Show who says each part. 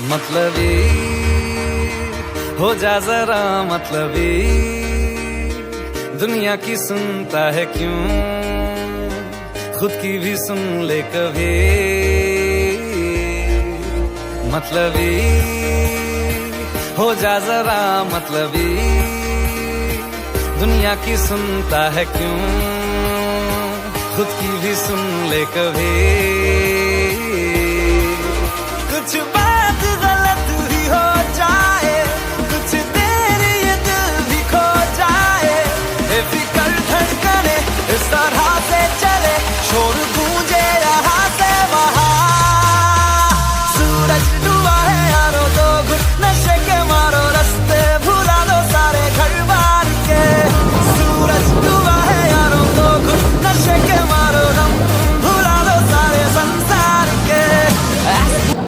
Speaker 1: मतलबी हो जा जरा मतलबी, दुनिया की सुनता है क्यों, खुद की भी सुन ले कभी। मतलबी हो जा जरा मतलबी, दुनिया की सुनता है क्यों, खुद की भी सुन ले कभी। कुछ